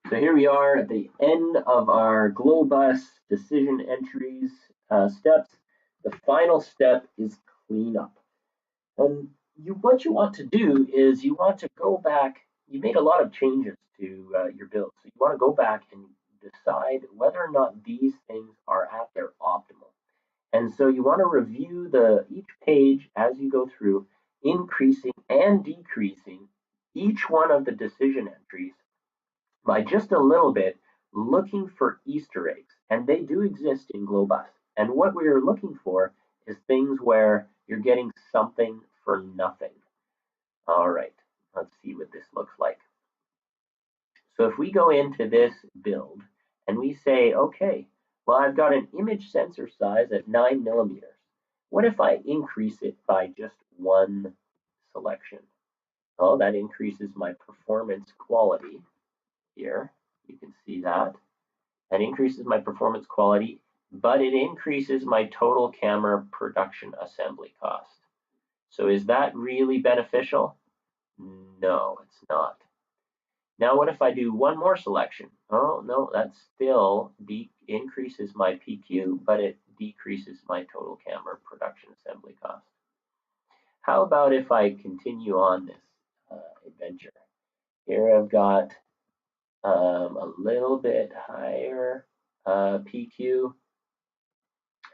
So here we are at the end of our Glo-Bus decision entries steps. The final step is cleanup. And what you want to do is you want to go back. You made a lot of changes to your build, so you want to go back and decide whether or not these things are at their optimal. And so you want to review each page as you go through, increasing and decreasing each one of the decision entries by just a little bit, looking for Easter eggs. And they do exist in Glo-Bus. And what we are looking for is things where you're getting something for nothing. All right, let's see what this looks like. So if we go into this build and we say, okay, well, I've got an image sensor size at 9 millimeters. What if I increase it by just one selection? Oh, that increases my performance quality here. You can see that. That increases my performance quality, but it increases my total camera production assembly cost. So is that really beneficial? No, it's not. Now, what if I do one more selection? Oh, no, that still increases my PQ, but it decreases my total camera production assembly cost. How about if I continue on this adventure? Here I've got a little bit higher PQ.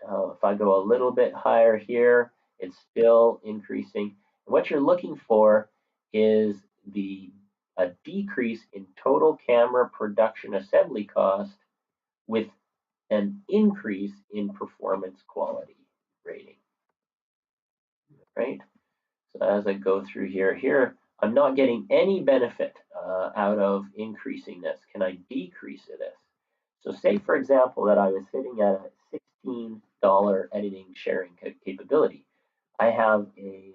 If I go a little bit higher here, it's still increasing. What you're looking for is a decrease in total camera production assembly cost with an increase in performance quality rating, right? So as I go through here I'm not getting any benefit out of increasing this. Can I decrease this? So say, for example, that I was sitting at a $16 editing sharing capability. I have a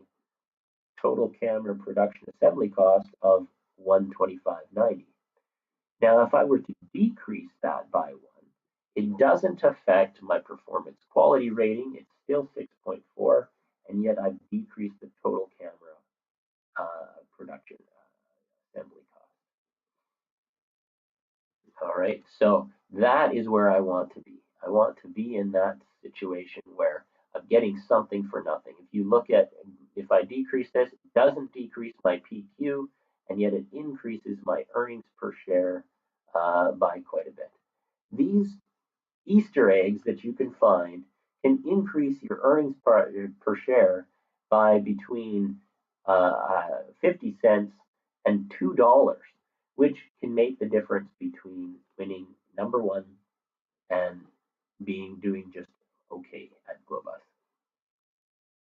total camera production assembly cost of $125.90. Now, if I were to decrease that by one, it doesn't affect my performance quality rating. It's still 6.4, and yet I've decreased the total camera production assembly cost. All right, so that is where I want to be. I want to be in that situation where I'm getting something for nothing. If you look at, if I decrease this, it doesn't decrease my PQ, and yet it increases my earnings per share by quite a bit. These Easter eggs that you can find can increase your earnings per share by between 50 cents and $2, which can make the difference between winning number one and doing just